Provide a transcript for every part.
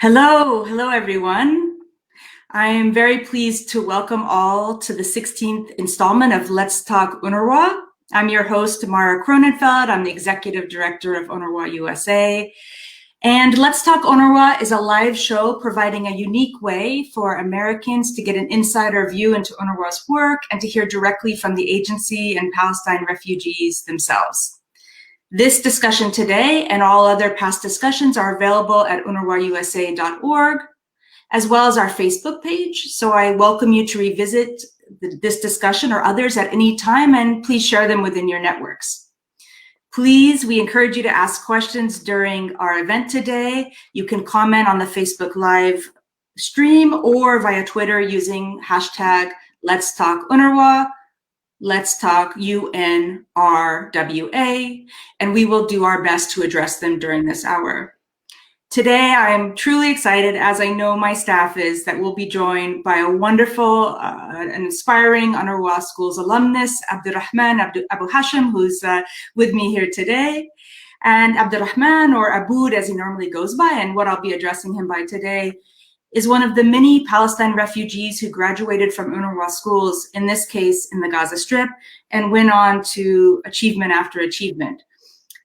Hello everyone. I am very pleased to welcome all to the 16th installment of Let's Talk UNRWA. I'm your host, Mara Kronenfeld. I'm the Executive Director of UNRWA USA. And Let's Talk UNRWA is a live show providing a unique way for Americans to get an insider view into UNRWA's work and to hear directly from the agency and Palestine refugees themselves. This discussion today and all other past discussions are available at unrwausa.org, as well as our Facebook page. So I welcome you to revisit this discussion or others at any time, and please share them within your networks. Please, we encourage you to ask questions during our event today. You can comment on the Facebook Live stream or via Twitter using hashtag Let's Talk UNRWA. Let's Talk UNRWA, and we will do our best to address them during this hour. Today, I am truly excited, as I know my staff is, that we'll be joined by a wonderful and inspiring UNRWA Schools alumnus, Abood AbuHashem, who's with me here today. And Abdurrahman, or Abood as he normally goes by, and what I'll be addressing him by today, is one of the many Palestine refugees who graduated from UNRWA schools, in this case in the Gaza Strip, and went on to achievement after achievement.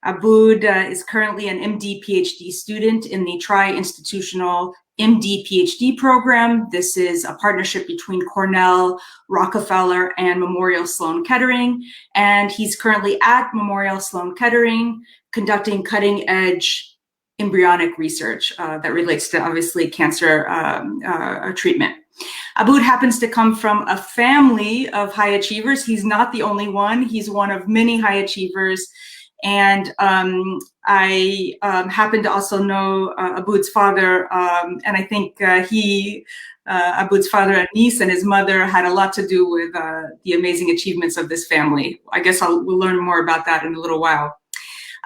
Abood is currently an MD PhD student in the Tri-Institutional MD PhD program. This is a partnership between Cornell, Rockefeller, and Memorial Sloan Kettering. And he's currently at Memorial Sloan Kettering conducting cutting-edge embryonic research that relates to obviously cancer treatment. Abood happens to come from a family of high achievers. He's not the only one. He's one of many high achievers. And I happen to also know Abood's father, and I think Abood's father, Anis, and his mother had a lot to do with the amazing achievements of this family. I guess we'll learn more about that in a little while.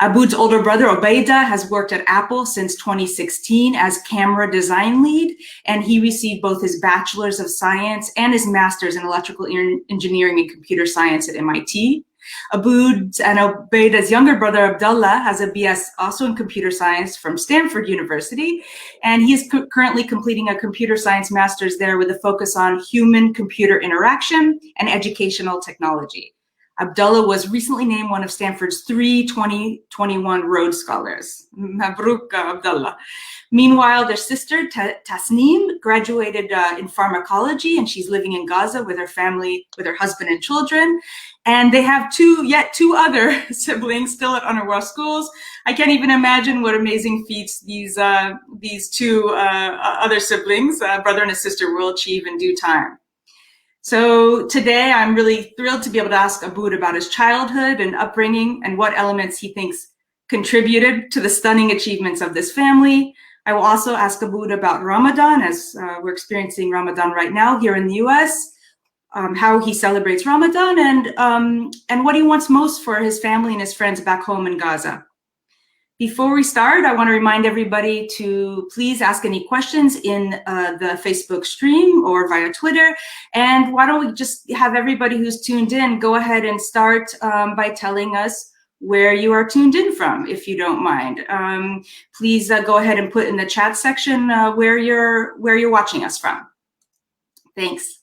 Abood's older brother, Obaida, has worked at Apple since 2016 as camera design lead, and he received both his Bachelor's of Science and his Master's in Electrical Engineering and Computer Science at MIT. Abood and Obaida's younger brother, Abdullah, has a BS also in Computer Science from Stanford University, and he is currently completing a Computer Science Master's there with a focus on human-computer interaction and educational technology. Abdullah was recently named one of Stanford's 3 2021 Rhodes Scholars. Mabruk, Abdullah. Meanwhile, their sister, Tasneem, graduated in pharmacology, and she's living in Gaza with her family, with her husband and children. And they have two other siblings still at UNRWA schools. I can't even imagine what amazing feats these two other siblings, a brother and a sister, will achieve in due time. So today, I'm really thrilled to be able to ask Abood about his childhood and upbringing and what elements he thinks contributed to the stunning achievements of this family. I will also ask Abood about Ramadan, as we're experiencing Ramadan right now here in the US, how he celebrates Ramadan, and what he wants most for his family and his friends back home in Gaza. Before we start, I want to remind everybody to please ask any questions in the Facebook stream or via Twitter. And why don't we just have everybody who's tuned in go ahead and start by telling us where you are tuned in from, if you don't mind. Please go ahead and put in the chat section where you're watching us from. Thanks.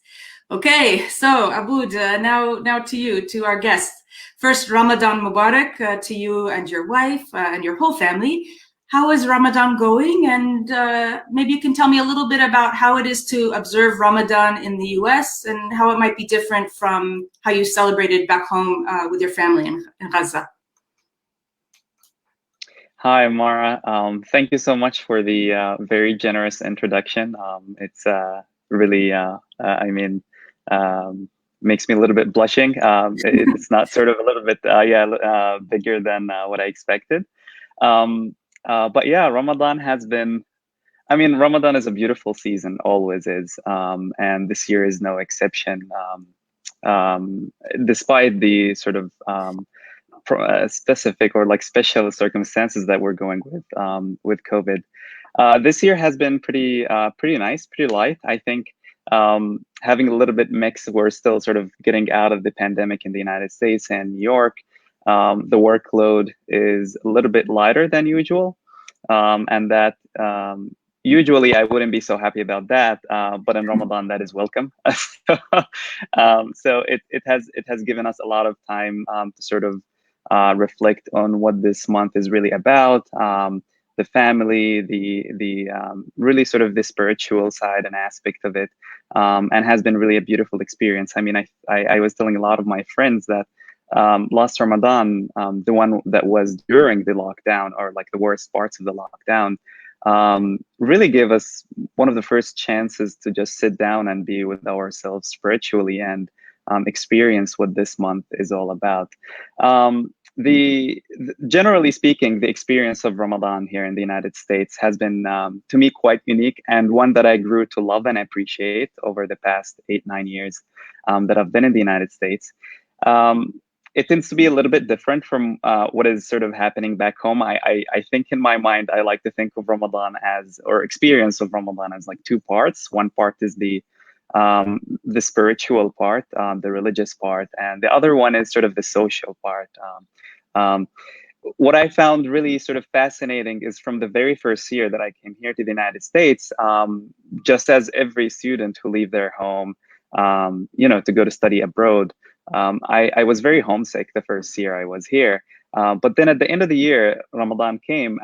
Okay, so Abood, now to you, to our guest. First, Ramadan Mubarak to you and your wife and your whole family. How is Ramadan going? And maybe you can tell me a little bit about how it is to observe Ramadan in the US and how it might be different from how you celebrated back home with your family in Gaza. Hi, Mara. Thank you so much for the very generous introduction. It's really, makes me a little bit blushing. It's not sort of a little bit, bigger than what I expected. But yeah, Ramadan has been, Ramadan is a beautiful season, always is. And this year is no exception. Despite the sort of specific or like special circumstances that we're going with COVID. This year has been pretty nice, pretty light. I think having a little bit mixed, we're still sort of getting out of the pandemic in the United States and New York. The workload is a little bit lighter than usual. And that, usually I wouldn't be so happy about that, but in Ramadan that is welcome. So it has given us a lot of time to sort of reflect on what this month is really about, the family, the really sort of the spiritual side and aspect of it, and has been really a beautiful experience. I mean, I was telling a lot of my friends that last Ramadan, the one that was during the lockdown, or like the worst parts of the lockdown, really gave us one of the first chances to just sit down and be with ourselves spiritually and experience what this month is all about. Generally speaking, the experience of Ramadan here in the United States has been, to me, quite unique, and one that I grew to love and appreciate over the past 8-9 years that I've been in the United States. It tends to be a little bit different from what is sort of happening back home. I think in my mind, I like to think of Ramadan as, or experience of Ramadan as, like two parts. One part is the spiritual part, the religious part, and the other one is sort of the social part. What I found really sort of fascinating is from the very first year that I came here to the United States, just as every student who leave their home, to go to study abroad, I was very homesick the first year I was here. But then at the end of the year, Ramadan came,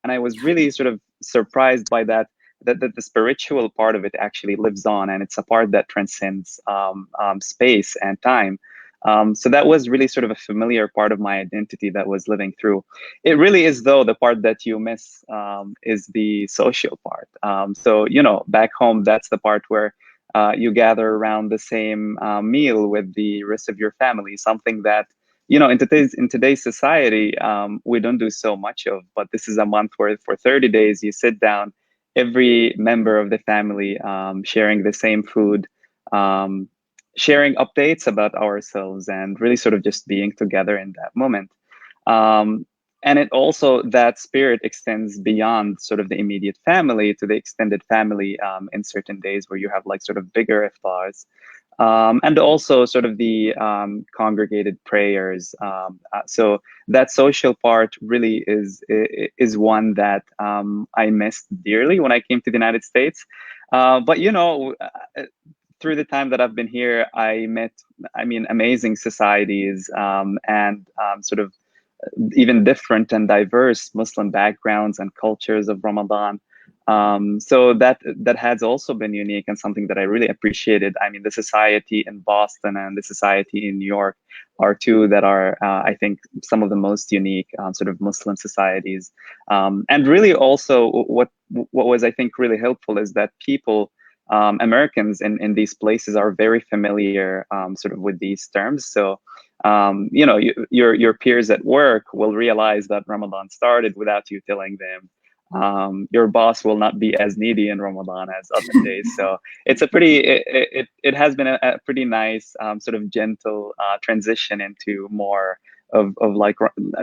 and I was really sort of surprised by that the spiritual part of it actually lives on, and it's a part that transcends space and time. So that was really sort of a familiar part of my identity that was living through. It really is, though, the part that you miss is the social part. So, back home, that's the part where you gather around the same meal with the rest of your family, something that, in today's society, we don't do so much of. But this is a month where for 30 days, you sit down, every member of the family sharing the same food, sharing updates about ourselves, and really sort of just being together in that moment. And it also, that spirit extends beyond sort of the immediate family to the extended family in certain days where you have like sort of bigger iftars. And also sort of the congregated prayers. So that social part really is one that I missed dearly when I came to the United States. But through the time that I've been here, I met, amazing societies and sort of even different and diverse Muslim backgrounds and cultures of Ramadan. So that has also been unique and something that I really appreciated. I mean, the society in Boston and the society in New York are two that are, I think, some of the most unique sort of Muslim societies. And really also what was, I think, really helpful is that people, Americans in these places are very familiar sort of with these terms. So, your peers at work will realize that Ramadan started without you telling them. Your boss will not be as needy in Ramadan as other days. So it's a pretty, it has been a pretty nice sort of gentle transition into more of like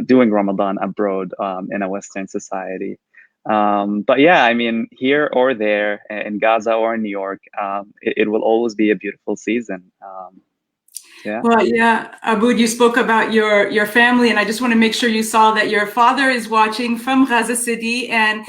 doing Ramadan abroad in a Western society. But yeah, I mean, here or there in Gaza or in New York, it will always be a beautiful season. Yeah. Well, yeah, Abood, you spoke about your family, and I just want to make sure you saw that your father is watching from Gaza City and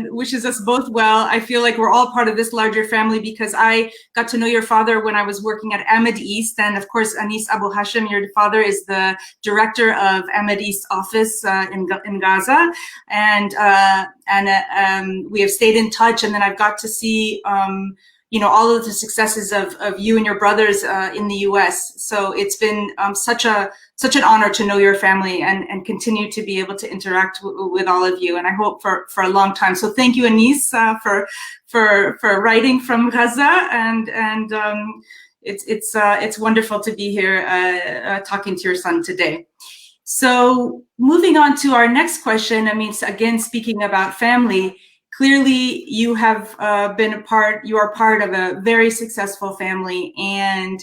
wishes us both well. I feel like we're all part of this larger family because I got to know your father when I was working at Abood East, and of course, AbuHashem, your father, is the director of Abood East office in Gaza, and we have stayed in touch, and then I've got to see. All of the successes of you and your brothers in the U.S. So it's been such an honor to know your family and continue to be able to interact with all of you. And I hope for a long time. So thank you, Anis, for writing from Gaza, and it's wonderful to be here talking to your son today. So moving on to our next question. Again, speaking about family. Clearly, you have you are part of a very successful family, and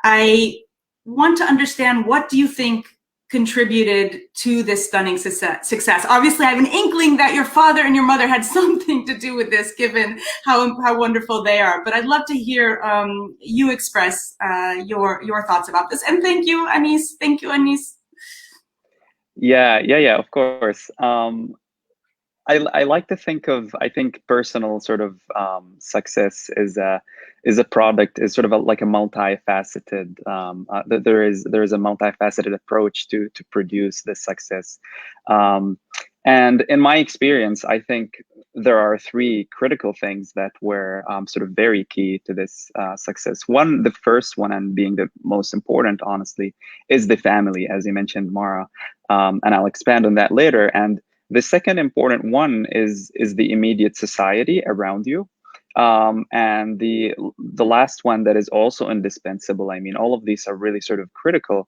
I want to understand, what do you think contributed to this stunning success? Obviously, I have an inkling that your father and your mother had something to do with this, given how wonderful they are. But I'd love to hear you express your thoughts about this. And thank you, Anis. Thank you, Anis. Yeah, of course. I like to think of, I think personal sort of success is a product, is sort of like a multifaceted, there is a multifaceted approach to produce this success. And in my experience, I think there are three critical things that were sort of very key to this success. One, the first one, and being the most important, honestly, is the family, as you mentioned, Mara, and I'll expand on that later. And the second important one is the immediate society around you. And the last one that is also indispensable, I mean, all of these are really sort of critical,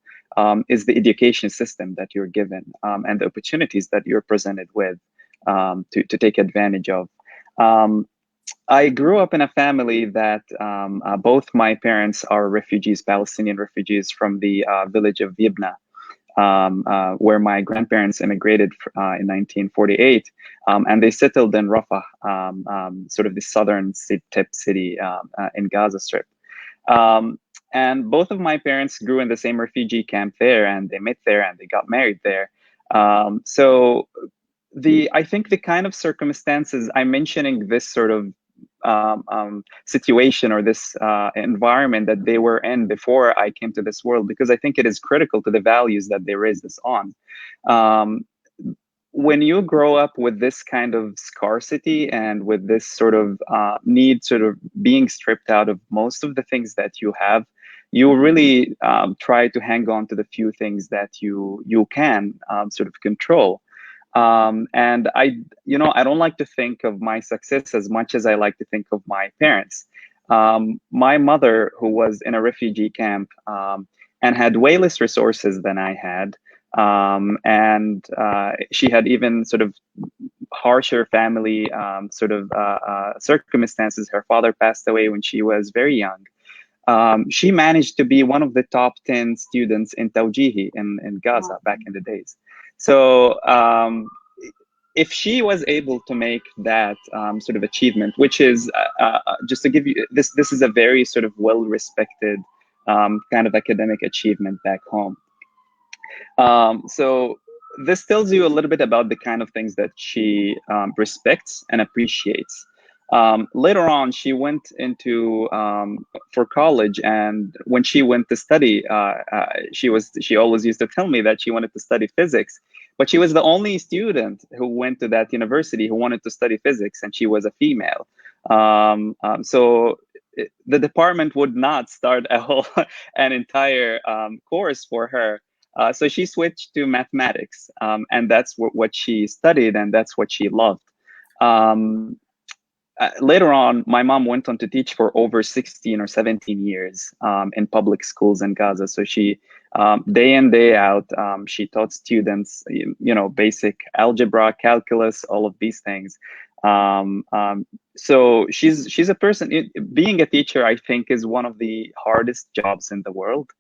is the education system that you're given, and the opportunities that you're presented with, to take advantage of. I grew up in a family that both my parents are refugees, Palestinian refugees from the village of Yibna, where my grandparents immigrated in 1948, and they settled in Rafah, sort of the southern tip city in Gaza Strip. And both of my parents grew in the same refugee camp there, and they met there, and they got married there. So I think the kind of circumstances I'm mentioning, this sort of situation or this environment that they were in before I came to this world, because I think it is critical to the values that they raised us on. When you grow up with this kind of scarcity and with this sort of need, sort of being stripped out of most of the things that you have, you really try to hang on to the few things that you can sort of control. And I don't like to think of my success as much as I like to think of my parents. My mother, who was in a refugee camp and had way less resources than I had, and she had even sort of harsher family circumstances. Her father passed away when she was very young. She managed to be one of the top 10 students in Tawjihi in Gaza back in the days. So if she was able to make that sort of achievement, which is just to give you this is a very sort of well-respected kind of academic achievement back home. So this tells you a little bit about the kind of things that she respects and appreciates. Later on, she went into for college, and when she went to study, she always used to tell me that she wanted to study physics, but she was the only student who went to that university who wanted to study physics, and she was a female. So the department would not start an entire course for her. So she switched to mathematics, and that's what she studied, and that's what she loved. Later on, my mom went on to teach for over 16 or 17 years in public schools in Gaza. So she, day in, day out, she taught students, basic algebra, calculus, all of these things. So she's a person. Being a teacher, I think, is one of the hardest jobs in the world.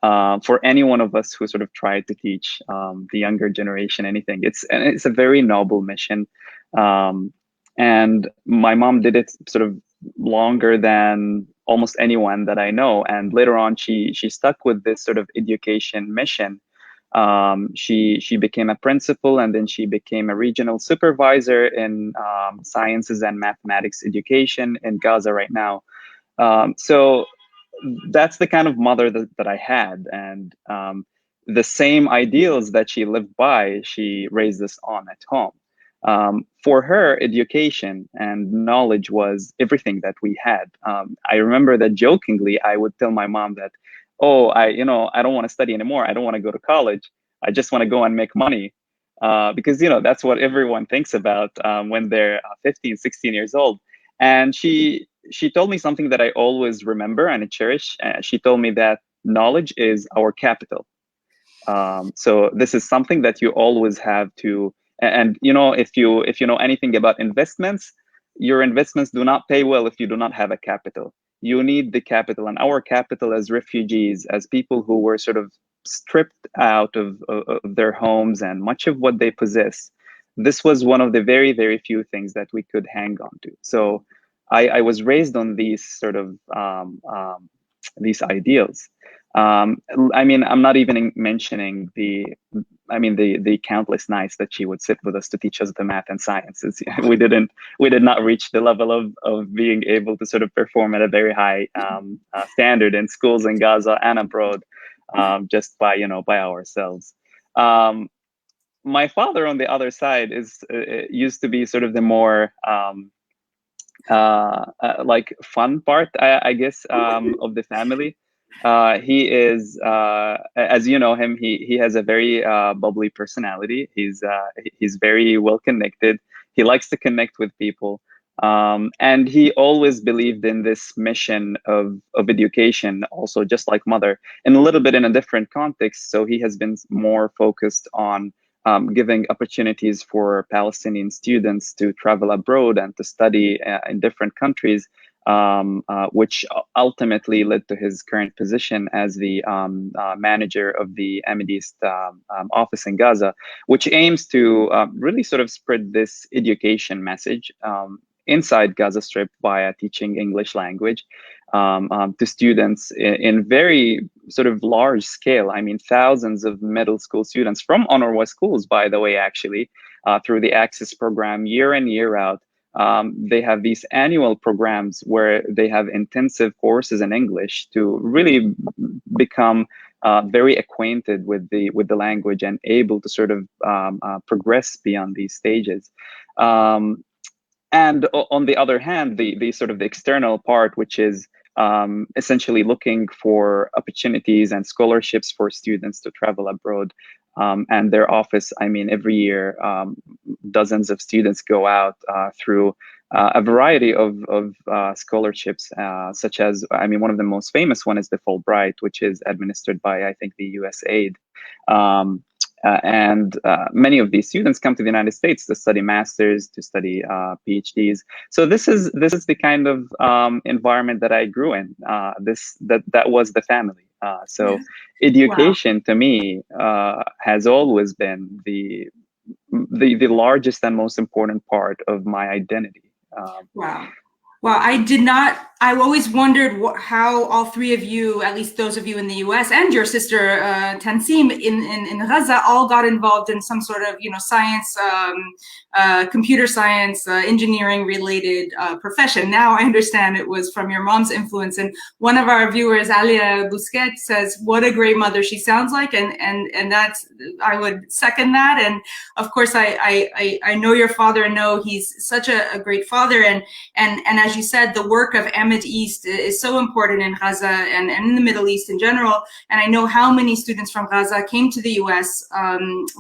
For any one of us who sort of tried to teach the younger generation anything, it's a very noble mission. And my mom did it sort of longer than almost anyone that I know. And later on, she stuck with this sort of education mission. She became a principal, and then she became a regional supervisor in sciences and mathematics education in Gaza right now. So that's the kind of mother that I had, and the same ideals that she lived by, she raised us on at home. For her, education and knowledge was everything that we had. I remember that jokingly, I would tell my mom that, oh, I don't want to study anymore. I don't want to go to college. I just want to go and make money. Because, that's what everyone thinks about when they're 15, 16 years old. And she told me something that I always remember and cherish. She told me that knowledge is our capital. So this is something that you always have to. And if you know anything about investments, your investments do not pay well if you do not have a capital. You need the capital, and our capital as refugees, as people who were sort of stripped out of their homes and much of what they possess. This was one of the very, very few things that we could hang on to. So I was raised on these sort of these ideals. I mean, I'm not even mentioning the countless nights that she would sit with us to teach us the math and sciences. We did not reach the level of being able to sort of perform at a very high standard in schools in Gaza and abroad, just by ourselves. My father, on the other side, used to be sort of the more like fun part, I guess, of the family. He is, as you know him, he has a very bubbly personality. He's very well connected. He likes to connect with people, and he always believed in this mission of education. Also, just like mother, and a little bit in a different context. So he has been more focused on giving opportunities for Palestinian students to travel abroad and to study in different countries, which ultimately led to his current position as the manager of the Ahmed East office in Gaza, which aims to really sort of spread this education message inside Gaza Strip via teaching English language to students in very sort of large scale. I mean, thousands of middle school students from UNRWA schools, by the way, actually, through the Access program year in, year out. They have these annual programs where they have intensive courses in English to really become very acquainted with the language and able to sort of progress beyond these stages. And on the other hand, the sort of the external part, which is essentially looking for opportunities and scholarships for students to travel abroad. And their office, I mean, every year, dozens of students go out through a variety of scholarships, such as, I mean, one of the most famous one is the Fulbright, which is administered by, I think, the USAID. And many of these students come to the United States to study masters, to study PhDs. So this is the kind of environment that I grew in. That was the family. So education, wow, to me has always been the largest and most important part of my identity. Wow. Well, I always wondered how all three of you, at least those of you in the US and your sister Tansim in Gaza, all got involved in some sort of, science, computer science, engineering related profession. Now I understand it was from your mom's influence. And one of our viewers, Alia Busquet, says, what a great mother she sounds like. And that's, I would second that. And of course, I know your father and know he's such a great father. And as you said, the work of Ahmed East is so important in Gaza and in the Middle East in general. And I know how many students from Gaza came to the US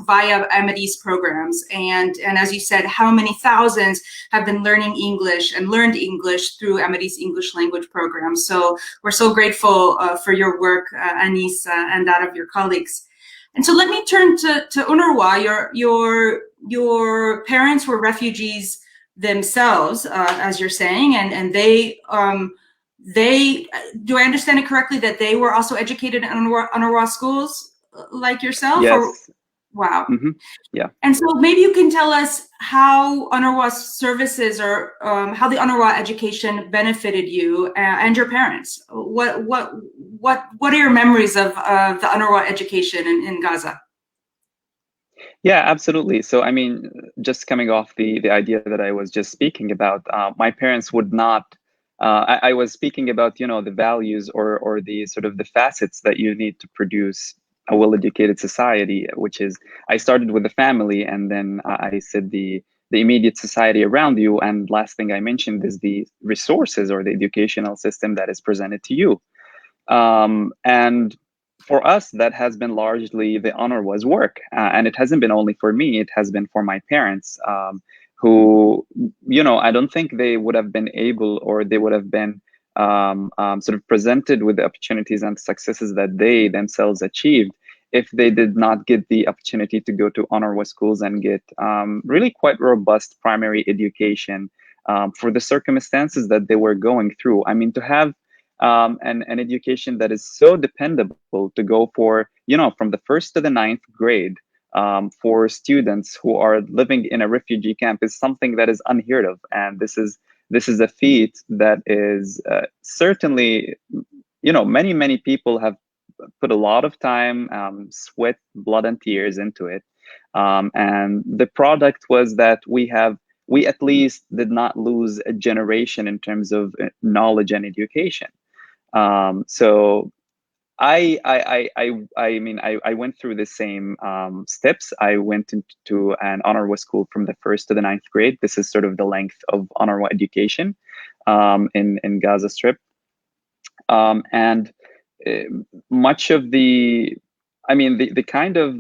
via Ahmed East programs. And as you said, how many thousands have been learning English and learned English through Ahmed East English language programs. So we're so grateful for your work, Anis, and that of your colleagues. And so let me turn to UNRWA. Your parents were refugees themselves, as you're saying, and they do I understand it correctly that they were also educated in UNRWA schools like yourself? Yes. Or, wow. Mm-hmm. Yeah. And so maybe you can tell us how UNRWA services or how the UNRWA education benefited you and your parents. What are your memories of the UNRWA education in Gaza? Yeah, absolutely. So, I mean, just coming off the idea that I was just speaking about, my parents would not, I was speaking about, the values or the sort of the facets that you need to produce a well-educated society, which is, I started with the family, and then I said the immediate society around you. And last thing I mentioned is the resources or the educational system that is presented to you. And for us, that has been largely the UNRWA's work. And it hasn't been only for me, it has been for my parents, who, I don't think they would have been able, or they would have been sort of presented with the opportunities and successes that they themselves achieved if they did not get the opportunity to go to UNRWA schools and get really quite robust primary education for the circumstances that they were going through. I mean, to have an education that is so dependable to go for, from the 1st to the 9th grade for students who are living in a refugee camp is something that is unheard of. And this is a feat that is certainly many people have put a lot of time, sweat, blood, and tears into it. And the product was that we at least did not lose a generation in terms of knowledge and education. So I went through the same steps. I went into an UNRWA school from the first to the ninth grade. This is sort of the length of UNRWA education in Gaza Strip. And much of the kind of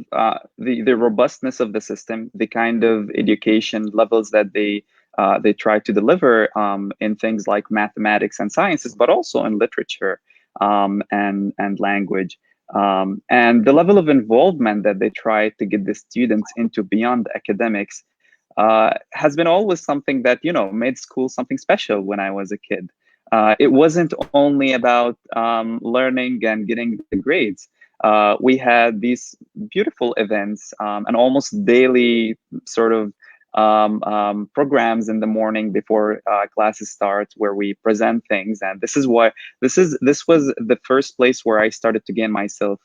the robustness of the system, the kind of education levels that they try to deliver in things like mathematics and sciences, but also in literature and language, and the level of involvement that they try to get the students into beyond academics has been always something that made school something special when I was a kid. It wasn't only about learning and getting the grades. We had these beautiful events and almost daily sort of programs in the morning before classes start, where we present things. And this was the first place where I started to gain myself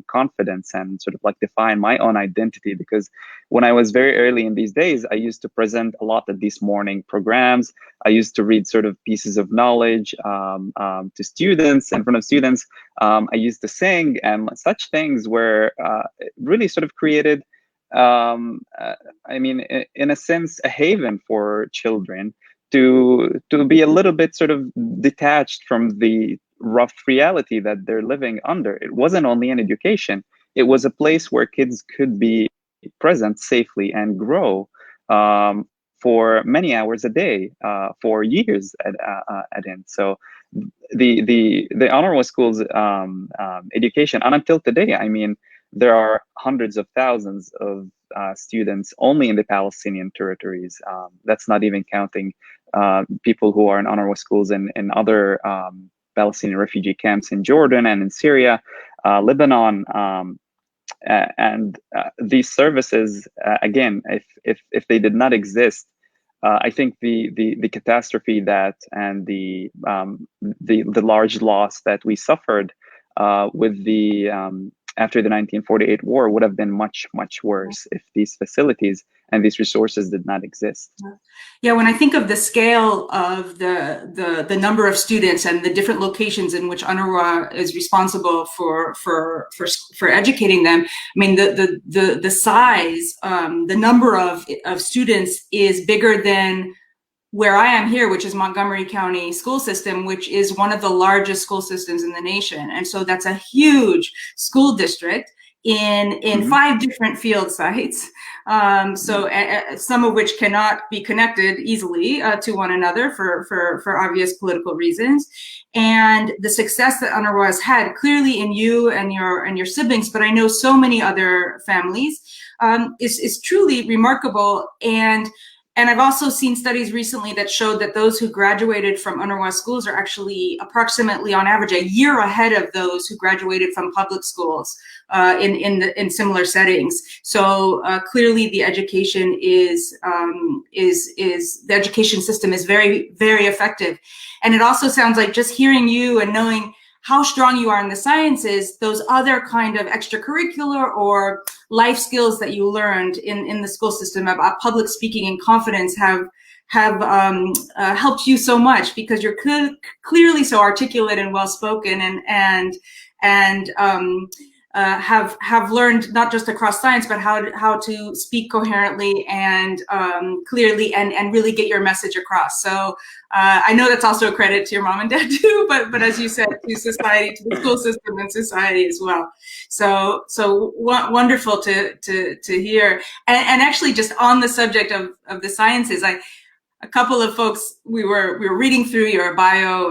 confidence and sort of like define my own identity, because when I was very early in these days, I used to present a lot at these morning programs. I used to read sort of pieces of knowledge to students, in front of students. I used to sing, and such things were really sort of created in a sense, a haven for children to be a little bit sort of detached from the rough reality that they're living under. It wasn't only an education; it was a place where kids could be present safely and grow for many hours a day, for years at end. So the UNRWA schools education, and until today, there are hundreds of thousands of students only in the Palestinian territories. That's not even counting people who are in UNRWA schools in other Palestinian refugee camps in Jordan and in Syria, Lebanon, and these services. Again, if they did not exist, I think the catastrophe that and the large loss that we suffered with the after the 1948 war would have been much, much worse if these facilities and these resources did not exist. Yeah, when I think of the scale of the number of students and the different locations in which UNRWA is responsible for educating them, the size, the number of students is bigger than where I am here, which is Montgomery County school system, which is one of the largest school systems in the nation. And so that's a huge school district in 5 different field sites. Some of which cannot be connected easily to one another for obvious political reasons. And the success that UNRWA has had, clearly in you and your siblings, but I know so many other families, is truly remarkable. And I've also seen studies recently that showed that those who graduated from UNRWA schools are actually approximately, on average, a year ahead of those who graduated from public schools in similar settings. So clearly, the education the education system is very, very effective. And it also sounds like, just hearing you and knowing how strong you are in the sciences, those other kind of extracurricular or life skills that you learned in the school system about public speaking and confidence have helped you so much, because you're clearly so articulate and well-spoken and have learned not just across science, but how to speak coherently and clearly and really get your message across. So I know that's also a credit to your mom and dad too, but as you said, to society, to the school system and society as well. So wonderful to hear. And actually, just on the subject of the sciences, a couple of folks, we were reading through your bio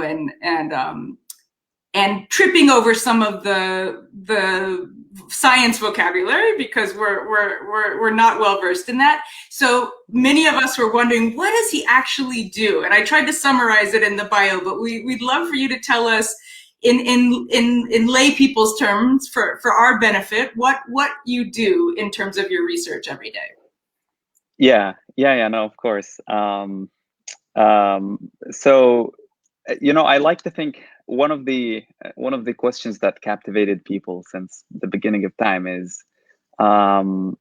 and tripping over some of the science vocabulary, because we're not well versed in that. So many of us were wondering, what does he actually do? And I tried to summarize it in the bio, but we'd love for you to tell us in lay people's terms, for our benefit, what you do in terms of your research every day. Yeah, no, of course. So I like to think one of the questions that captivated people since the beginning of time is, um,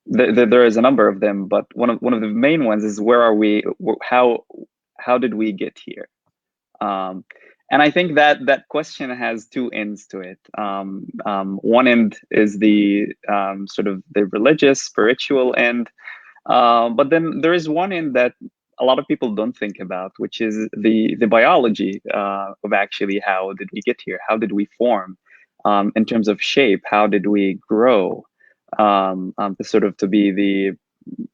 there is a number of them, but one of the main ones is, where are we? How did we get here? Um, and I think that question has two ends to it. One end is the sort of the religious, spiritual end, but then there is one end that a lot of people don't think about, which is the biology of actually how did we get here? How did we form in terms of shape? How did we grow to be the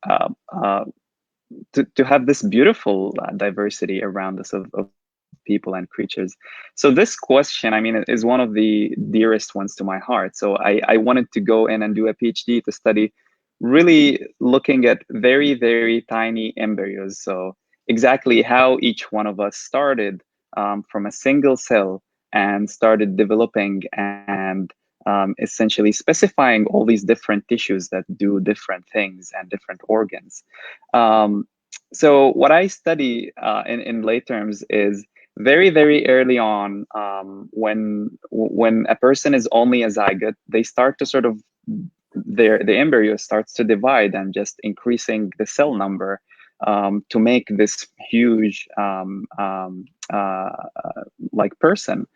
uh, uh, to have this beautiful diversity around us of people and creatures. So this question, I mean, is one of the dearest ones to my heart. So I wanted to go in and do a PhD to study, really looking at very, very tiny embryos. So exactly how each one of us started from a single cell and started developing and essentially specifying all these different tissues that do different things and different organs. Um, so what I study in lay terms is very, very early on, when a person is only a zygote, they start to sort of the embryo starts to divide and just increasing the cell number to make this huge uh, like person.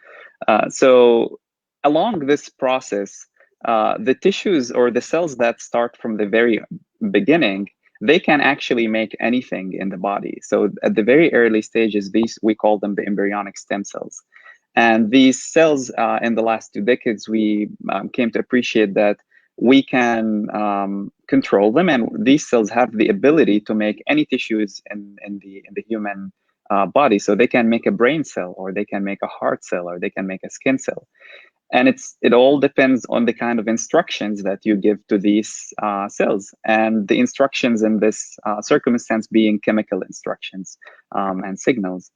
So along this process, the tissues or the cells that start from the very beginning, they can actually make anything in the body. So at the very early stages, these, we call them the embryonic stem cells. And these cells, in the last 2 decades, we came to appreciate that we can control them, and these cells have the ability to make any tissues in the human body. So they can make a brain cell, or they can make a heart cell, or they can make a skin cell. And it all depends on the kind of instructions that you give to these cells, and the instructions in this circumstance being chemical instructions and signals.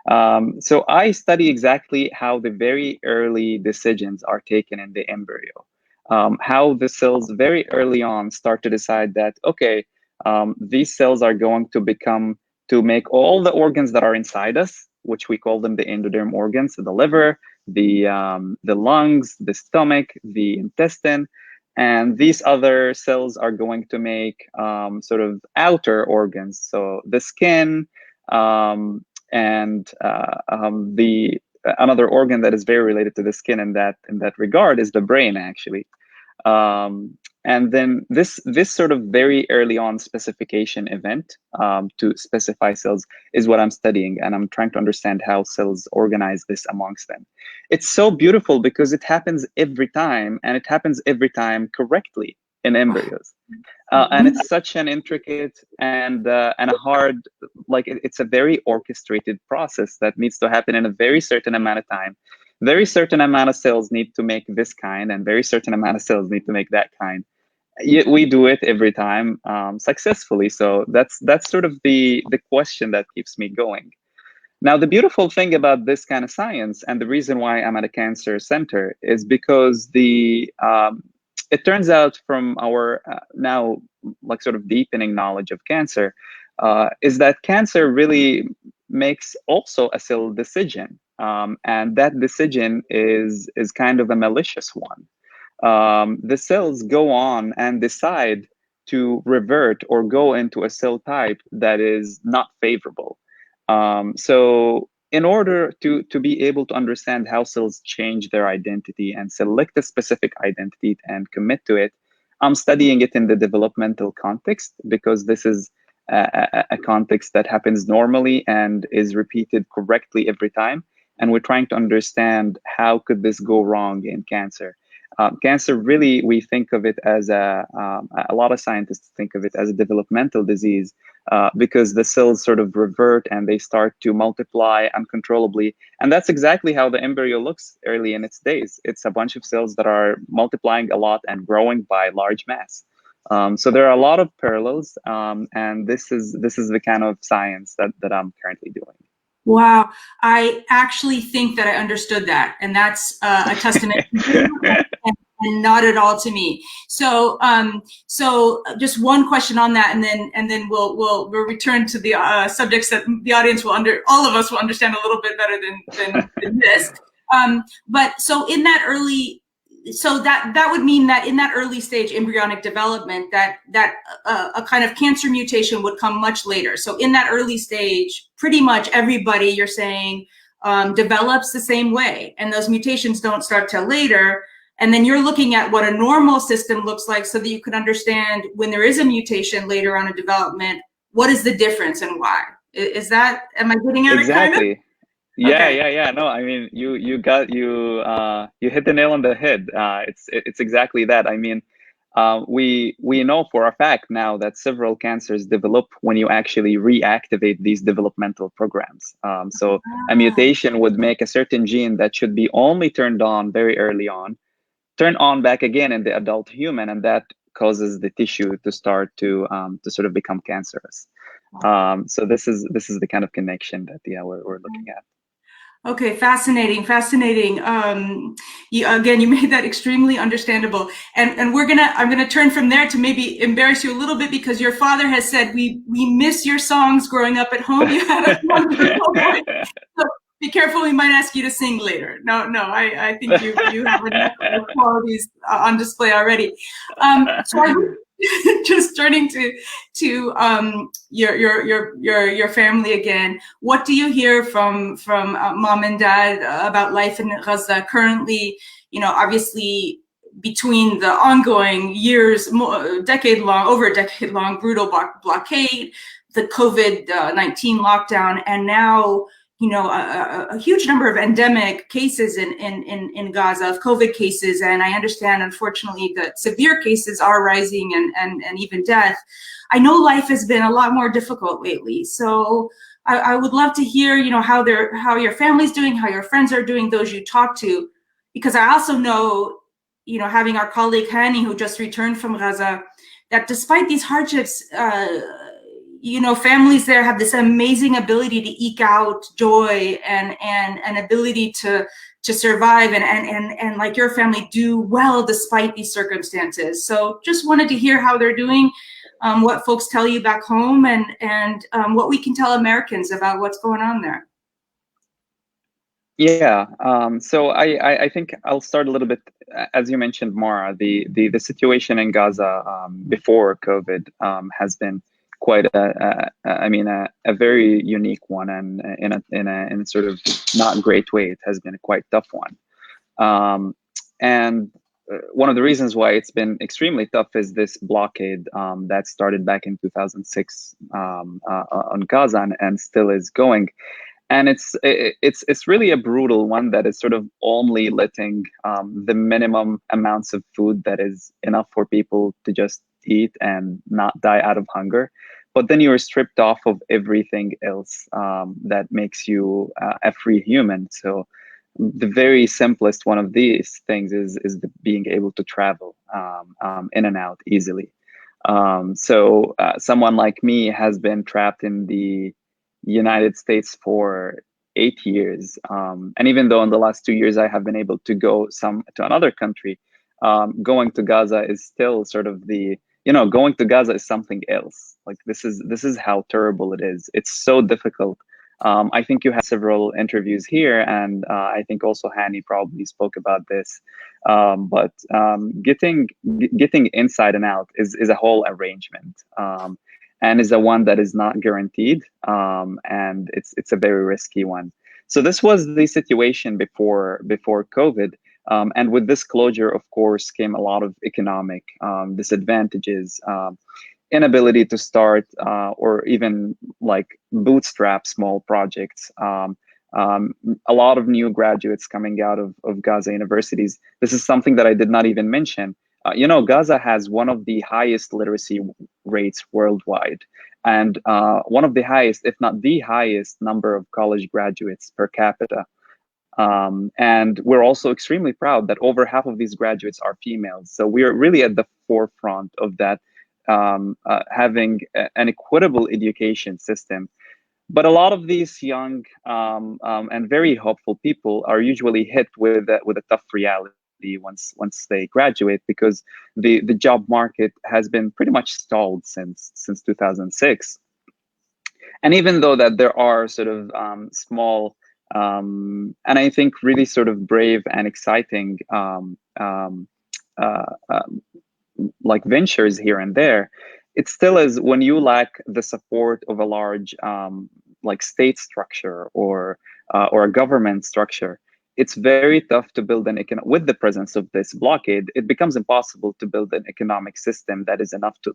So I study exactly how the very early decisions are taken in the embryo, how the cells very early on start to decide that, okay, these cells are going to make all the organs that are inside us, which we call them the endoderm organs, so the liver, the lungs, the stomach, the intestine, and these other cells are going to make sort of outer organs, so the skin, and the another organ that is very related to the skin in that regard is the brain, actually. And then this sort of very early on specification event to specify cells is what I'm studying, and I'm trying to understand how cells organize this amongst them. It's so beautiful because it happens every time, and it happens every time correctly in embryos. And it's such an intricate and a hard, like it's a very orchestrated process that needs to happen in a very certain amount of time. Very certain amount of cells need to make this kind, and very certain amount of cells need to make that kind. Yet we do it every time successfully. So that's sort of the question that keeps me going. Now, the beautiful thing about this kind of science, and the reason why I'm at a cancer center, is because it turns out from our now like sort of deepening knowledge of cancer, is that cancer really makes also a cell decision, and that decision is kind of a malicious one. The cells go on and decide to revert or go into a cell type that is not favorable. So in order to be able to understand how cells change their identity and select a specific identity and commit to it, I'm studying it in the developmental context, because this is a context that happens normally and is repeated correctly every time. And we're trying to understand how could this go wrong in cancer. Cancer, really, we think of it as a lot of scientists think of it as a developmental disease, because the cells sort of revert and they start to multiply uncontrollably. And that's exactly how the embryo looks early in its days. It's a bunch of cells that are multiplying a lot and growing by large mass. So there are a lot of parallels, and this is the kind of science that I'm currently doing. Wow, I actually think that I understood that, and that's a testament to you and not at all to me. So, so just one question on that, and then we'll return to the subjects that the audience will all of us will understand a little bit better than this. But so in that early, so that would mean that in that early stage embryonic development, that a kind of cancer mutation would come much later. So in that early stage, pretty much everybody, you're saying, develops the same way, and those mutations don't start till later. And then you're looking at what a normal system looks like so that you can understand when there is a mutation later on in development, what is the difference and why? Is that, am I getting at it? Exactly. Kind of? Yeah, Okay. yeah. No, I mean, you hit the nail on the head. It's exactly that. I mean, we know for a fact now that several cancers develop when you actually reactivate these developmental programs. So a mutation would make a certain gene that should be only turned on very early on, turn on back again in the adult human, and that causes the tissue to start to sort of become cancerous. So this is the kind of connection that we're looking at. Okay, fascinating, fascinating. You made that extremely understandable, and I'm gonna turn from there to maybe embarrass you a little bit, because your father has said we miss your songs growing up at home. You had a wonderful voice. So be careful, we might ask you to sing later. No, I think you have enough qualities on display already. So I just turning to your family again. What do you hear from mom and dad about life in Gaza currently? You know, obviously between the ongoing years, over a decade long brutal blockade, the COVID-19 lockdown, and now, you know, a huge number of endemic cases in Gaza, of COVID cases. And I understand, unfortunately, that severe cases are rising, and even death. I know life has been a lot more difficult lately. So I would love to hear, you know, how your family's doing, how your friends are doing, those you talk to, because I also know, you know, having our colleague Hani, who just returned from Gaza, that despite these hardships, you know, families there have this amazing ability to eke out joy and ability to survive, and like your family, do well despite these circumstances. So just wanted to hear how they're doing, what folks tell you back home, and what we can tell Americans about what's going on there. Yeah, so I think I'll start a little bit, as you mentioned, Mara. The situation in Gaza before COVID has been quite a very unique one, and in a sort of not great way. It has been a quite tough one, and one of the reasons why it's been extremely tough is this blockade that started back in 2006 on Gaza, and still is going. And it's really a brutal one that is sort of only letting the minimum amounts of food that is enough for people to just eat and not die out of hunger. But then you're stripped off of everything else that makes you a free human. So the very simplest one of these things is being able to travel in and out easily. So someone like me has been trapped in the United States for 8 years, and even though in the last 2 years I have been able to go to another country, going to Gaza is still sort of going to Gaza is something else. Like this is how terrible it is. It's so difficult. I think you had several interviews here, and I think also Hani probably spoke about this. But getting inside and out is a whole arrangement. And is a one that is not guaranteed, and it's a very risky one. So this was the situation before COVID, and with this closure, of course, came a lot of economic disadvantages, inability to start or even like bootstrap small projects. A lot of new graduates coming out of Gaza universities. This is something that I did not even mention. Gaza has one of the highest literacy rates worldwide, and one of the highest, if not the highest, number of college graduates per capita. And we're also extremely proud that over half of these graduates are females. So we are really at the forefront of that, having an equitable education system. But a lot of these young and very hopeful people are usually hit with a tough reality. immediately once they graduate, because the job market has been pretty much stalled since 2006. And even though that there are sort of small and I think really sort of brave and exciting uh, um, like ventures here and there, it still is, when you lack the support of a large like state structure or a government structure, it's very tough to build with the presence of this blockade, it becomes impossible to build an economic system that is enough to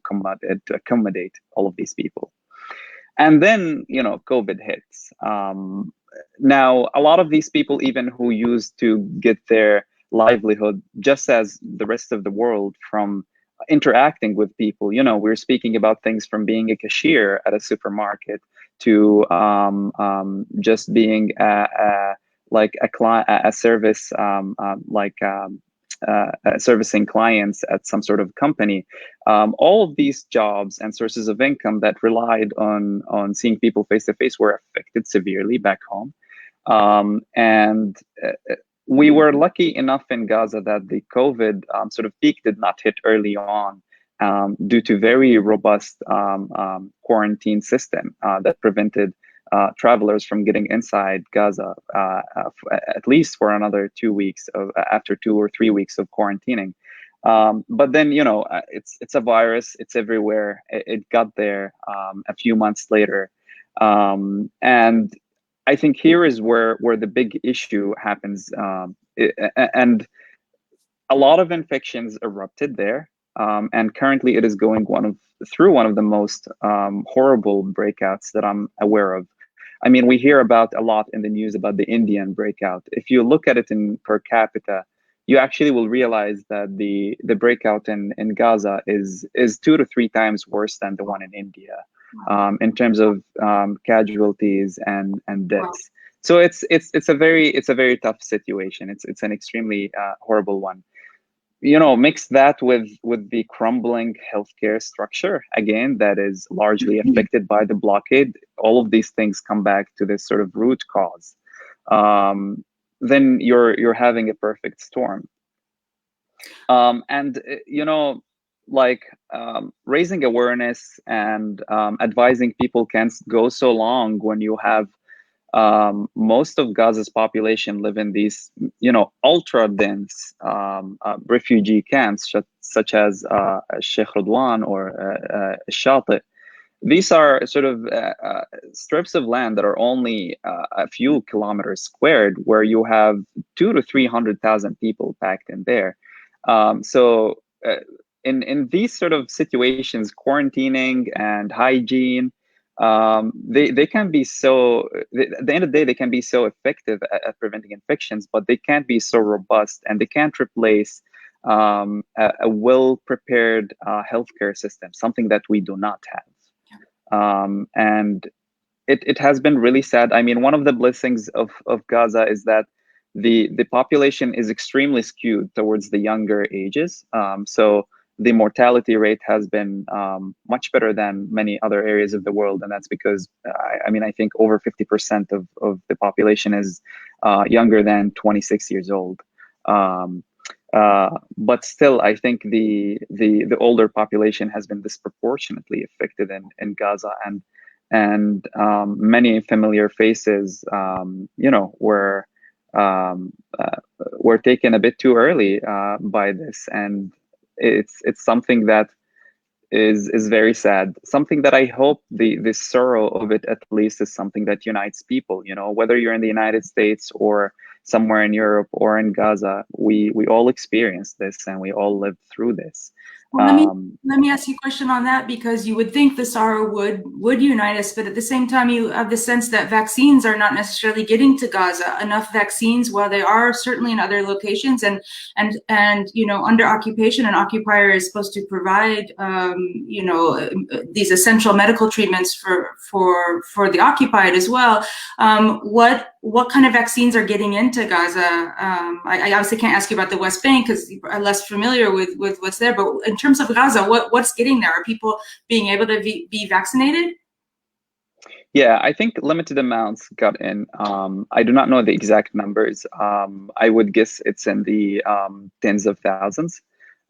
accommodate all of these people. And then, COVID hits. Now, a lot of these people, even who used to get their livelihood, just as the rest of the world, from interacting with people, we're speaking about things from being a cashier at a supermarket to just being like a service, servicing clients at some sort of company. All of these jobs and sources of income that relied on seeing people face to face were affected severely back home. And we were lucky enough in Gaza that the COVID sort of peak did not hit early on, due to very robust quarantine system that prevented travelers from getting inside Gaza, at least for another 2 weeks after 2 or 3 weeks of quarantining. But then, it's a virus, it's everywhere. It got there a few months later. And I think here is where the big issue happens. And a lot of infections erupted there. And currently it is going through one of the most horrible breakouts that I'm aware of. I mean, we hear about a lot in the news about the Indian breakout. If you look at it in per capita, you actually will realize that the breakout in Gaza is 2 to 3 times worse than the one in India, in terms of casualties and deaths. So it's a very tough situation. It's an extremely horrible one. Mix that with the crumbling healthcare structure, again, that is largely affected by the blockade. All of these things come back to this sort of root cause. Then you're having a perfect storm. And raising awareness and advising people can't go so long when you have most of Gaza's population live in these, ultra dense refugee camps, such as Sheikh Radwan or Shati. These are sort of strips of land that are only a few kilometers squared, where you have 200,000 to 300,000 people packed in there. So in these sort of situations, quarantining and hygiene, they can be so, at the end of the day, they can be so effective at preventing infections, but they can't be so robust, and they can't replace a well-prepared healthcare system, something that we do not have. And it has been really sad. I mean, one of the blessings of Gaza is that the population is extremely skewed towards the younger ages. So the mortality rate has been much better than many other areas of the world. And that's because, I think over 50% of the population is younger than 26 years old. But still, I think the older population has been disproportionately affected in Gaza, and many familiar faces, were taken a bit too early by this, and it's something that is very sad. Something that I hope the sorrow of it at least is something that unites people. Whether you're in the United States or somewhere in Europe or in Gaza, we all experienced this, and we all lived through this. Well, let me ask you a question on that, because you would think the sorrow would unite us, but at the same time, you have the sense that vaccines are not necessarily getting to Gaza. Enough vaccines, while they are certainly in other locations, and under occupation, an occupier is supposed to provide these essential medical treatments for the occupied as well. What kind of vaccines are getting into Gaza? I obviously can't ask you about the West Bank because I'm less familiar with what's there, but in terms of Gaza, what's getting there? Are people being able to be vaccinated? Yeah, I think limited amounts got in. I do not know the exact numbers. I would guess it's in the tens of thousands.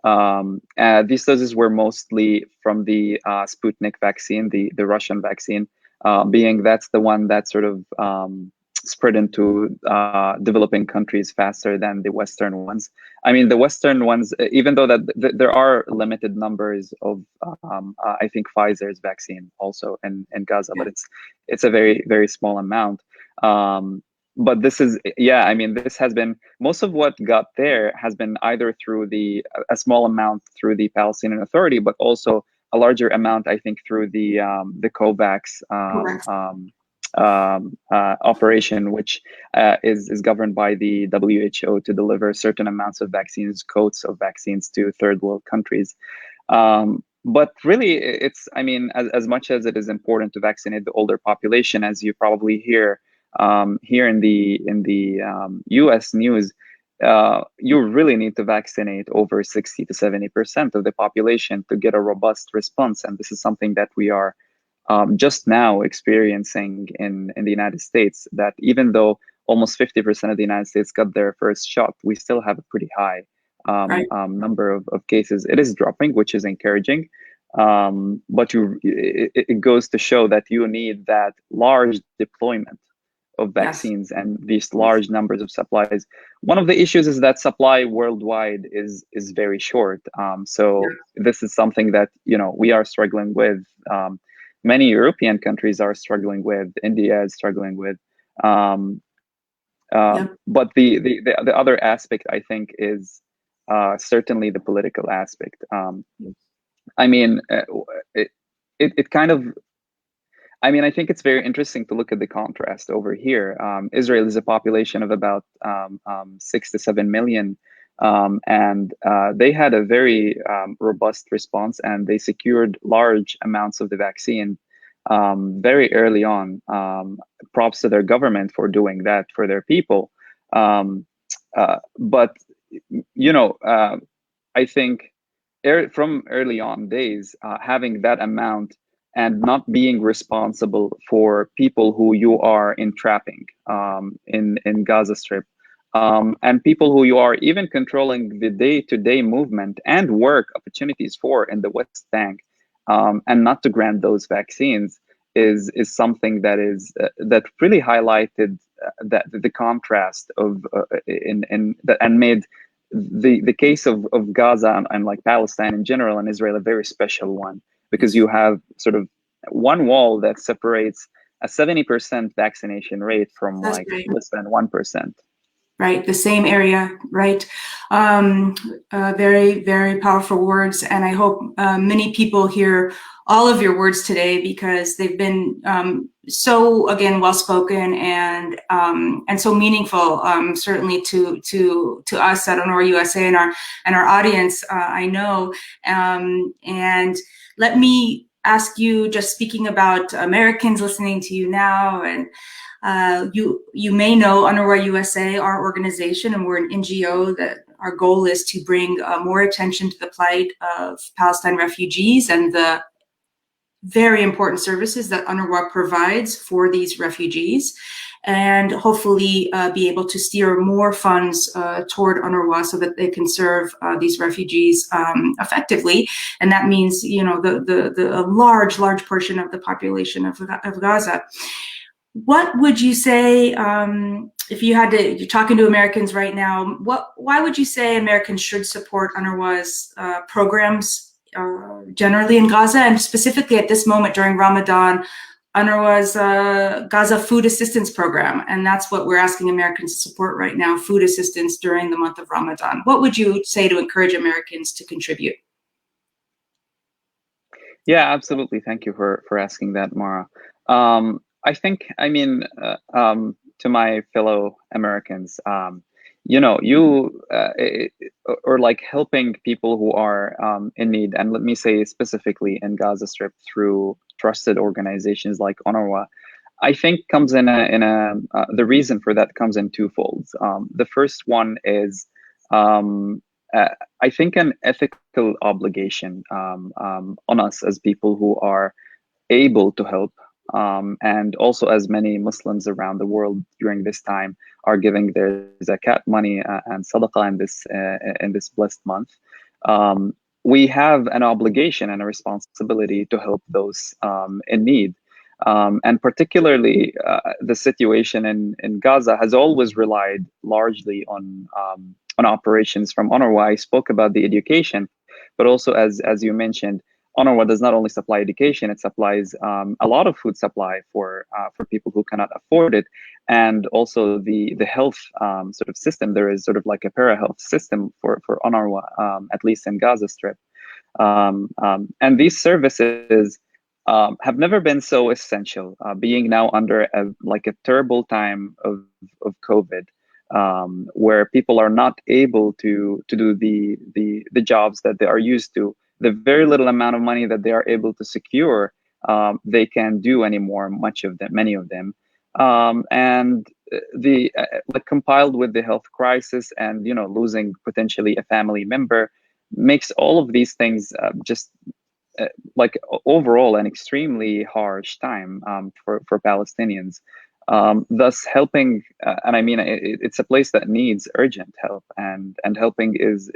These doses were mostly from the Sputnik vaccine, the Russian vaccine, being that's the one that sort of spread into developing countries faster than the Western ones. I mean, the Western ones, even though that there are limited numbers of, I think Pfizer's vaccine also in Gaza, but it's a very, very small amount. But this is, yeah, I mean, this has been, most of what got there has been either through a small amount through the Palestinian Authority, but also a larger amount, I think, through the COVAX operation, which is governed by the WHO to deliver certain amounts of vaccines, coats of vaccines to third world countries. But really, it's, I mean, as much as it is important to vaccinate the older population, as you probably hear here in the US news, you really need to vaccinate over 60 to 70% of the population to get a robust response. And this is something that we are just now experiencing in the United States, that even though almost 50% of the United States got their first shot, we still have a pretty high number of cases. It is dropping, which is encouraging. But it goes to show that you need that large deployment of vaccines and these large numbers of supplies. One of the issues is that supply worldwide is very short. This is something that, you know, we are struggling with. Many European countries are struggling with. India is struggling with. But the other aspect, I think, is certainly the political aspect. I mean, it kind of, I mean, I think it's very interesting to look at the contrast over here. Israel is a population of about 6 to 7 million, and they had a very robust response, and they secured large amounts of the vaccine very early on. Props to their government for doing that for their people. But, you know, I think from early on days, having that amount and not being responsible for people who you are entrapping in Gaza Strip, and people who you are even controlling the day-to-day movement and work opportunities for in the West Bank, and not to grant those vaccines is something that is that really highlighted that the contrast of and made the case of Gaza and like Palestine in general and Israel a very special one, because you have sort of one wall that separates a 70% vaccination rate from like less than 1%. Right, the same area, right? Very, very powerful words, and I hope many people hear all of your words today, because they've been so, again, well spoken and so meaningful, certainly to us at UNRWA USA and our audience. I know, and let me ask you, just speaking about Americans listening to you now, and you may know UNRWA USA, our organization, and we're an NGO that our goal is to bring more attention to the plight of Palestine refugees and the very important services that UNRWA provides for these refugees, and hopefully be able to steer more funds toward UNRWA so that they can serve these refugees effectively. And that means, you know, the large portion of the population of Gaza. What would you say, if you had to, you're talking to Americans right now, why would you say Americans should support UNRWA's programs generally in Gaza, and specifically at this moment during Ramadan, UNRWA's Gaza Food Assistance Program? And that's what we're asking Americans to support right now, food assistance during the month of Ramadan. What would you say to encourage Americans to contribute? Yeah, absolutely. Thank you for asking that, Mara. I think, I mean, to my fellow Americans, you know, or like helping people who are in need, and let me say specifically in Gaza Strip through trusted organizations like UNRWA, I think comes the reason for that comes in two folds. The first one is, I think, an ethical obligation on us as people who are able to help, and also as many Muslims around the world during this time are giving their zakat money and sadaqah in this blessed month. We have an obligation and a responsibility to help those in need. And particularly, the situation in Gaza has always relied largely on operations from UNRWA. I spoke about the education, but also as you mentioned, UNRWA does not only supply education; it supplies a lot of food supply for people who cannot afford it, and also the health sort of system. There is sort of like a para-health system for UNRWA, at least in Gaza Strip, and these services have never been so essential, being now under a terrible time of COVID, where people are not able to do the jobs that they are used to. The very little amount of money that they are able to secure, they can't do anymore. Many of them, and like compiled with the health crisis and losing potentially a family member, makes all of these things just like overall an extremely harsh time for Palestinians. Thus, helping, and I mean, it's a place that needs urgent help, and helping is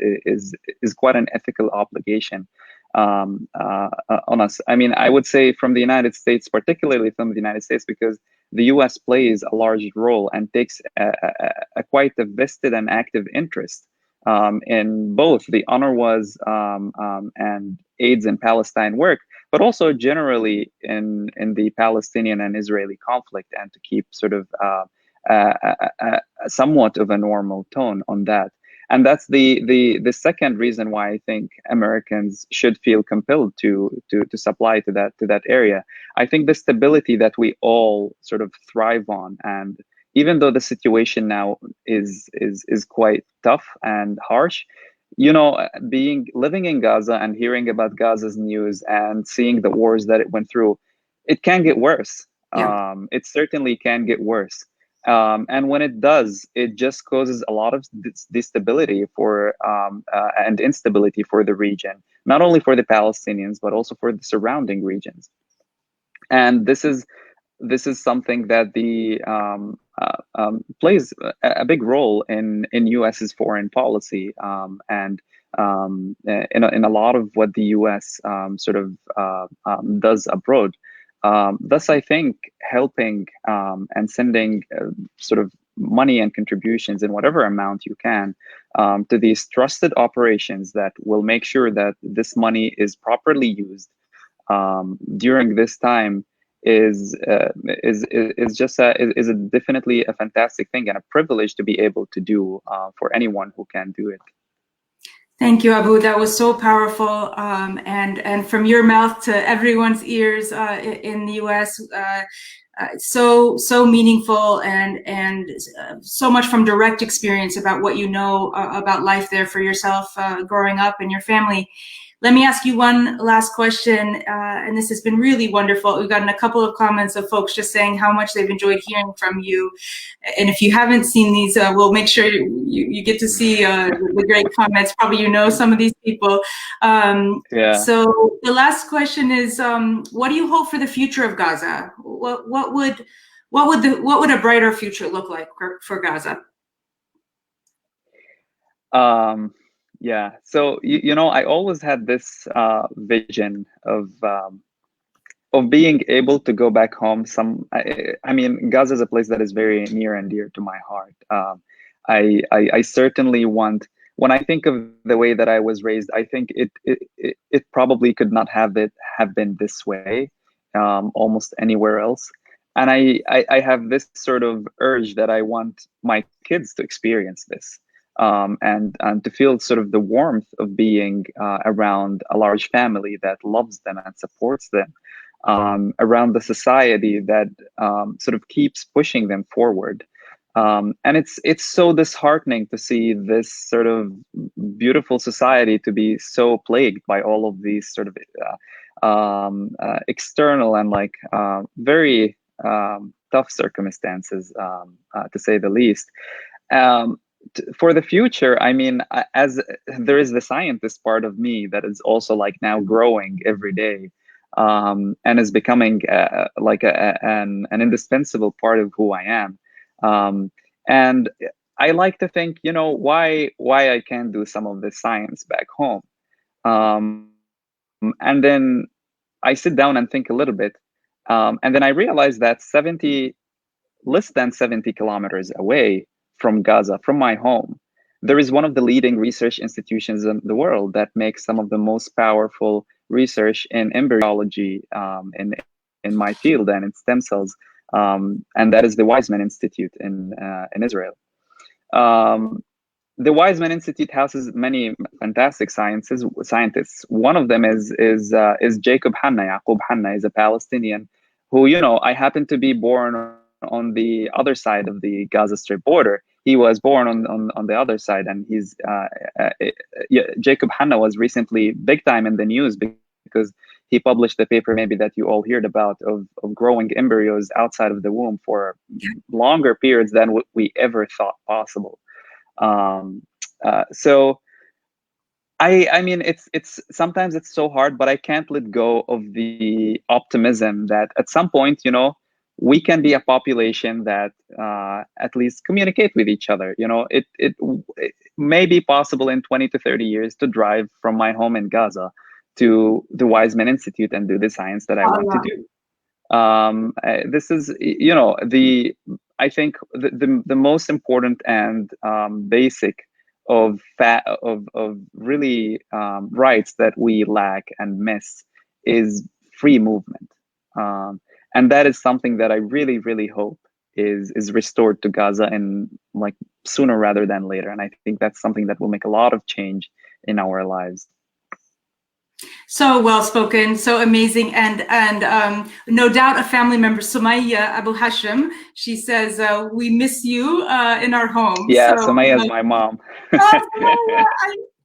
quite an ethical obligation on us. I mean, I would say from the United States, particularly from the United States, because the U.S. plays a large role and takes a quite a vested and active interest in both the UNRWA's and AIDS in Palestine work, but also generally in the Palestinian and Israeli conflict, and to keep sort of somewhat of a normal tone on that. And that's the second reason why I think Americans should feel compelled to supply to that area. I think the stability that we all sort of thrive on, and even though the situation now is quite tough and harsh, living in Gaza and hearing about Gaza's news and seeing the wars that it went through, it can get worse. Yeah. It certainly can get worse. And when it does, it just causes a lot of destability and instability for the region, not only for the Palestinians, but also for the surrounding regions. And this is something that plays a big role in US's foreign policy, and in a lot of what the US does abroad. Thus, I think helping and sending sort of money and contributions in whatever amount you can to these trusted operations that will make sure that this money is properly used during this time is definitely a fantastic thing and a privilege to be able to do for anyone who can do it. Thank you, Abu. That was so powerful, and from your mouth to everyone's ears in the U.S. So meaningful, and so much from direct experience about what you know about life there for yourself growing up and your family. Let me ask you one last question, and this has been really wonderful. We've gotten a couple of comments of folks just saying how much they've enjoyed hearing from you. And if you haven't seen these, we'll make sure you get to see the great comments. Probably you know some of these people. Yeah. So the last question is, what do you hope for the future of Gaza? What would a brighter future look like for Gaza? Yeah, so I always had this vision of being able to go back home. I mean, Gaza is a place that is very near and dear to my heart. I certainly want. When I think of the way that I was raised, I think it probably could not have been this way almost anywhere else. And I have this sort of urge that I want my kids to experience this. And to feel sort of the warmth of being around a large family that loves them and supports them, around the society that sort of keeps pushing them forward. And it's so disheartening to see this sort of beautiful society to be so plagued by all of these sort of external and very tough circumstances, to say the least. For the future, I mean, as there is the scientist part of me that is also now growing every day. and is becoming like an indispensable part of who I am. And I like to think, you know, why I can't do some of this science back home. And then I sit down and think a little bit, and then I realize that less than 70 kilometers away from Gaza, from my home, there is one of the leading research institutions in the world that makes some of the most powerful research in embryology, in my field and in stem cells, and that is the Weizmann Institute in Israel. The Weizmann Institute houses many fantastic scientists. One of them is Jacob Hanna. Yaqub Hanna is a Palestinian who, you know, I happen to be born on the other side of the Gaza Strip border. He was born on the other side, and Jacob Hanna was recently big time in the news because he published a paper maybe that you all heard about of growing embryos outside of the womb for longer periods than what we ever thought possible. So I mean, it's sometimes it's so hard, but I can't let go of the optimism that at some point, you know, we can be a population that at least communicate with each other. You know, it may be possible in 20 to 30 years to drive from my home in Gaza to the Weizmann Institute and do the science that I want to do. This is, you know, I think the most important and basic of really rights that we lack and miss is free movement. And that is something that I really, really hope is restored to Gaza, and like sooner rather than later. And I think that's something that will make a lot of change in our lives. So well spoken, so amazing, and no doubt a family member, Sumaya AbuHashem. She says we miss you in our home. Yeah, so, Sumaya is my mom. Sumaya,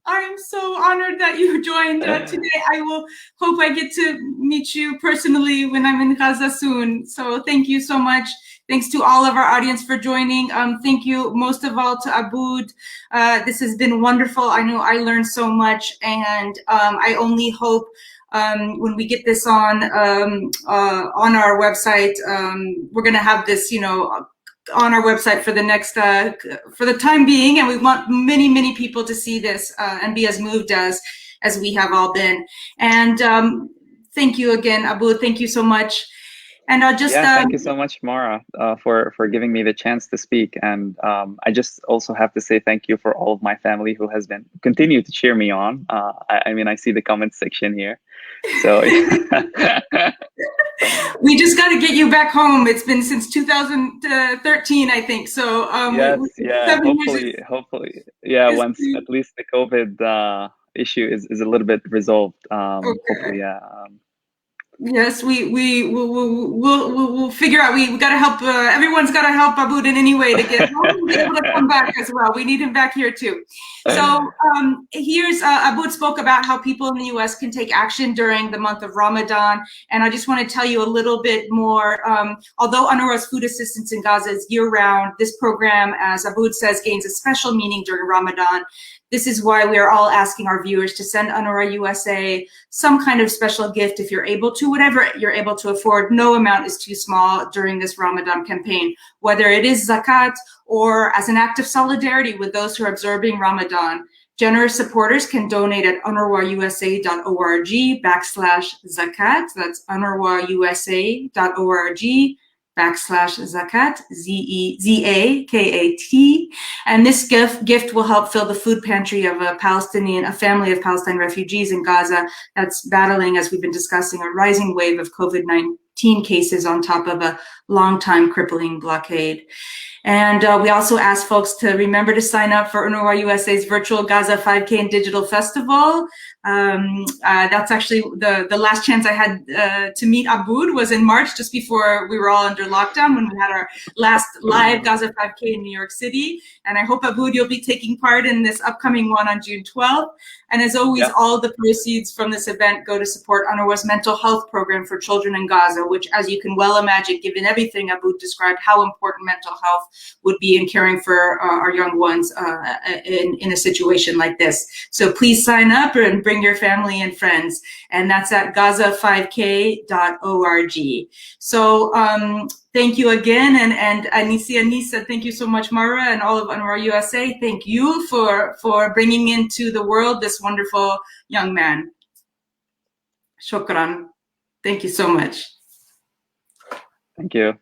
I'm so honored that you joined today. I will hope I get to meet you personally when I'm in Gaza soon. So thank you so much. Thanks to all of our audience for joining. Thank you most of all to Abood. This has been wonderful. I know I learned so much, and I only hope when we get this on our website, we're going to have this, you know, on our website for the next for the time being, and we want many people to see this and be as moved as we have all been. And thank you again, Abood. Thank you so much. And I'll just thank you so much, Mara, for giving me the chance to speak. And I just also have to say thank you for all of my family who has been continue to cheer me on. I mean, I see the comment section here, so we just got to get you back home. It's been since 2013, I think. So yes, yeah, hopefully, yeah. Once at least the COVID issue is a little bit resolved. Okay. Hopefully, yeah. Yes, we'll figure out. We got to help. Everyone's got to help Abood in any way to get home and be able to come back as well. We need him back here too. So here's Abood spoke about how people in the U.S. can take action during the month of Ramadan, and I just want to tell you a little bit more. Although UNRWA's food assistance in Gaza is year-round, this program, as Abood says, gains a special meaning during Ramadan. This is why we are all asking our viewers to send UNRWA USA some kind of special gift if you're able to, whatever you're able to afford. No amount is too small during this Ramadan campaign, whether it is zakat or as an act of solidarity with those who are observing Ramadan. Generous supporters can donate at unrwausa.org/zakat. That's unrwausa.org/zakat, Z-A-K-A-T. And this gift will help fill the food pantry of a family of Palestine refugees in Gaza that's battling, as we've been discussing, a rising wave of COVID-19 cases on top of a long-time crippling blockade. And we also ask folks to remember to sign up for UNRWA USA's virtual Gaza 5K and Digital Festival. That's actually the last chance I had to meet Abood was in March, just before we were all under lockdown, when we had our last live Gaza 5K in New York City. And I hope, Abood, you'll be taking part in this upcoming one on June 12th. And as always, all the proceeds from this event go to support UNRWA's mental health program for children in Gaza, which, as you can well imagine, given everything Abood described, how important mental health would be in caring for our young ones in a situation like this. So please sign up and bring bring your family and friends. And that's at gaza5k.org. So thank you again. And Anissa, thank you so much, Mara, and all of UNRWA USA. Thank you for bringing into the world this wonderful young man. Shukran. Thank you so much. Thank you.